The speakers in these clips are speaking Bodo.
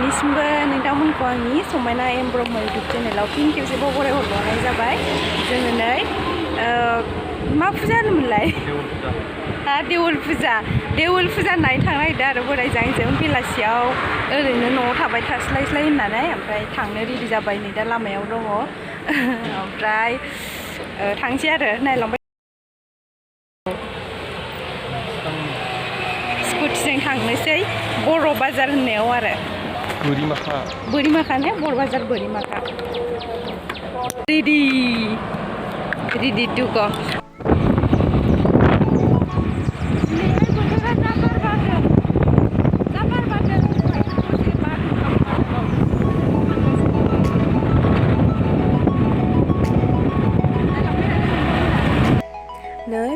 नोंथांनिसिमबो नोंथांमोनखौ आंनि समायना एम ब्रह्म YouTube चेनेलाव फिन खेबसेबाव बरायहरबावनाय जाबाय। जोङो नै मा फुजा होनोमोनलाय? देवल फुजा नायनो थांनो नागिरदों आरो बोराइजों बेलासियाव ओरैनो न'आव थाबाय थास्लायस्लाय होननानै ओमफ्राय थांनो रेडि जाबाय नै दा लामायाव दङ ओमफ्राय थांसै आरो नायलांबाय स्कुटिजों थांनोसै बर' बाजार होननायाव आरो बोरिमाखा ने बर' बाजार बोरिमाखा रेडि टु गो।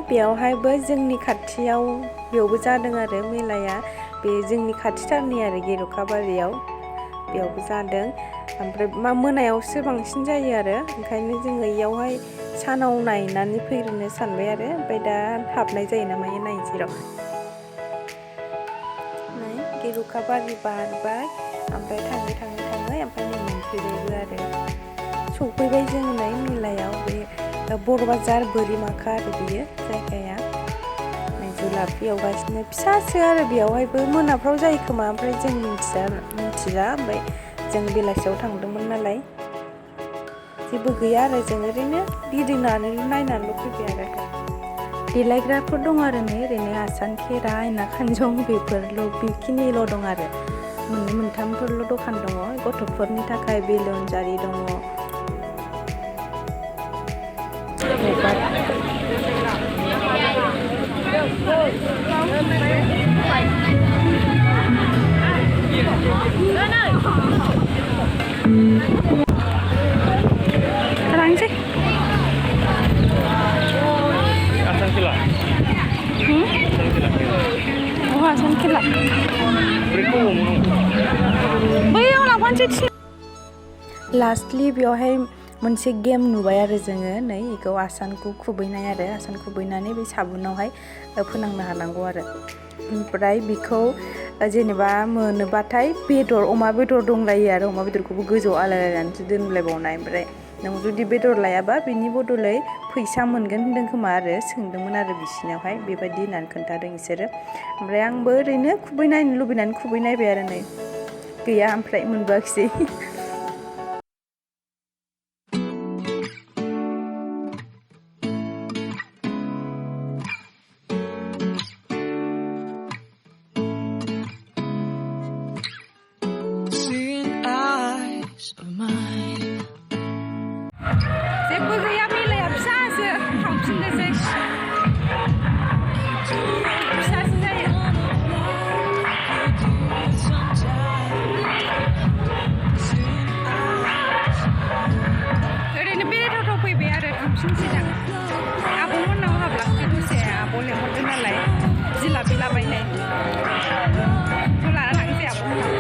बेयावहायबो जोंनि खाथियाव बेयावबो जादों आरो मेलाया बे जोंनि खाथिथारनि आरो गेरुखाबारियाव बेयावबो जादों ओमफ्राय मोनायावसो बांसिन जायो आरो ओंखायनो जोङो इयावहाय सानाव नायनानै फैग्रोनो सानबाय आरो ओमफ्राय दा हाबनाय जायो ना मायो नायनोसै र'। नै गेरुखाबारि बारबाय ओमफ्राय थाङै ओमफ्राय नै मोनफैबायबो आरो सफैबाय जों नै मेलायाव बे बर' बाजार बोरिमाखा आरो बियो जायगाया जुलाफि एवगासिनो फिसासो आरो बेयावहायबो मोनाफ्राव जायो खोमा ओमफ्राय जों मिथिला ओमफ्राय जों बेलासियाव थांदोंमोन नालाय जेबो गैया आरो जों ओरैनो गिदिंनानैल' नायनानैल' फैबाय आरो देलायग्राफोर दं आरो नै ओरैनो आसान खेरा आयना खानजं बेखिनिल' दं आरो मोनथामफोरल' दखान दङ गथ'फोरनि थाखाय बेलुन जारि दङ। Terangin Asan kila. Oh, asan kila. Pwikw बैयाव लांफानोसै लास्टलि बेयावहाय मोनसे गेम नुबाय आरो जोङो नै बेखौ आसानखौ खुबैनाय आरो आसान खुबैनानै बे साबुनावहाय फोनांनो हानांगौ आरो ओमफ्राय बेखौ जेनेबा मोनोबाथाय अमा बेदर दंलायो आरो अमा बेदरखौबो गोजौआव आलायनानैसो दोनलायबावनाय ओमफ्राय नों जुदि बेदर लायाबा बिनि बदलै फैसा मोनगोन होनदों खोमा आरो सोंदोंमोन आरो बिसिनावहाय बेबायदि होननानै खोन्थादों बिसोरो ओमफ्राय आंबो ओरैनो खुबैनायनो लुबैनानै खुबैनायबाय आरो नै गैया ओमफ्राय मोनबोआखिसै। जेबो गैया मेलाया फिसासो थांफिननोसै फिसासो जायो ओरैनो बेरायथावथाव फैबाय आरो थांफिननोसै दा आब'मोननाव हाबलांसै दसे आब' लेंहरदों नालाय जिलापि लाबायनाय लाना थांसै आब'मोननाव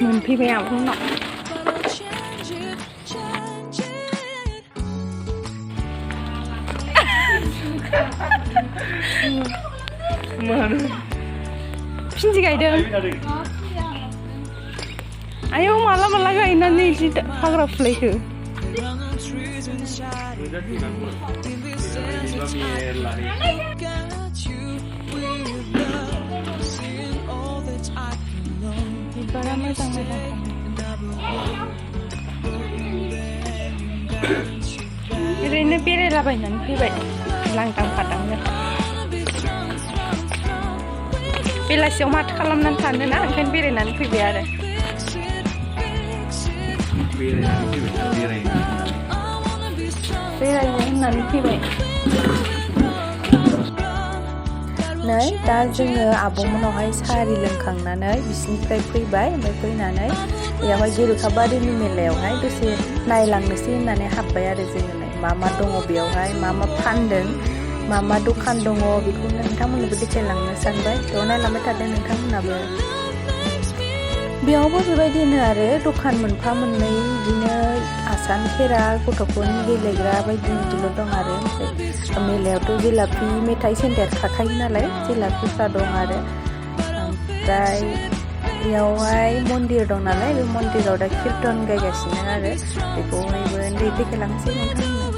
मोनफैबाय आब'मोननाव फिनजि गायदों आयौ माला गायनानै जि हाग्रा फुलायखो बिबारा मोजां ओरैनो बेरायलाबायनानै फैबाय लांदां फादांनो बेलासियाव माथो खालामनानै थानो ना ओंखायनो बेरायनानै फैबाय आरो बेरायनो होननानै फैबाय नै दा जोङो आब'मोनावहाय सारि लोंखांनानै बिसिनिफ्राय फैबाय ओमफ्राय फैनानै बेयावहाय गेरुखाबारिनि मेलायावहाय दसे नायलांनोसै होननानै हाबबाय आरो जोङो मा दङ बेयावहाय मा फानदों मा दखान दङ बेखौ नोंथांमोननोबो देखायलांनो सानबाय थ' नायलांबाय थादों नोंथांमोनाबो बेयावबो बेबायदिनो आरो दखान मोनफा मोननै बिदिनो आसान खेरा गथ'फोरनि गेलेग्रा बायदि बिदिल' दं आरो ओमफ्राय मेलायावथ' जिलापि मेथाइ सेन्टार थाखायो नालाय जिलापिफ्रा दं आरो ओमफ्राय बेयावहाय मन्दिर दं नालाय बे मन्दिराव दा कीर्तन गायगासिनो आरो बेखौहायबो देखायलांसै नोंथांमोननो।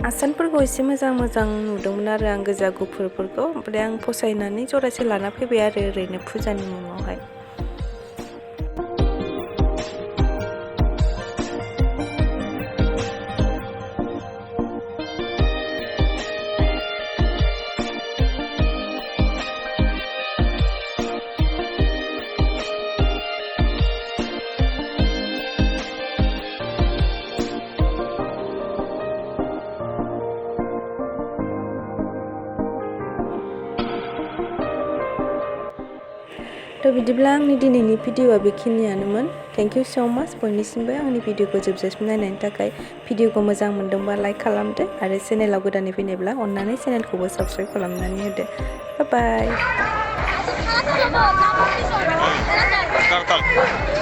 आसानफोरखौ एसे मोजां नुदोंमोन आरो आं गोजा गुफुरफोरखौ ओमफ्राय आं फसायनानै जरासे लाना फैबाय आरो ओरैनो फुजानि मुङावहाय। थ' बिदिब्ला आंनि दिनैनि भिडिअआ बेखिनियानोमोन। थेंक इउ स' माच बयनिसिमबो आंनि भिडिअखौ जोबजासिम नायनायनि थाखाय। भिडिअखौ मोजां मोनदोंबा लाइक खालामदो आरो चेनेलाव गोदानै फैनायब्ला अन्नानै चेनेलखौबो साबस्क्राइब खालामनानै होदो। बाय बाय।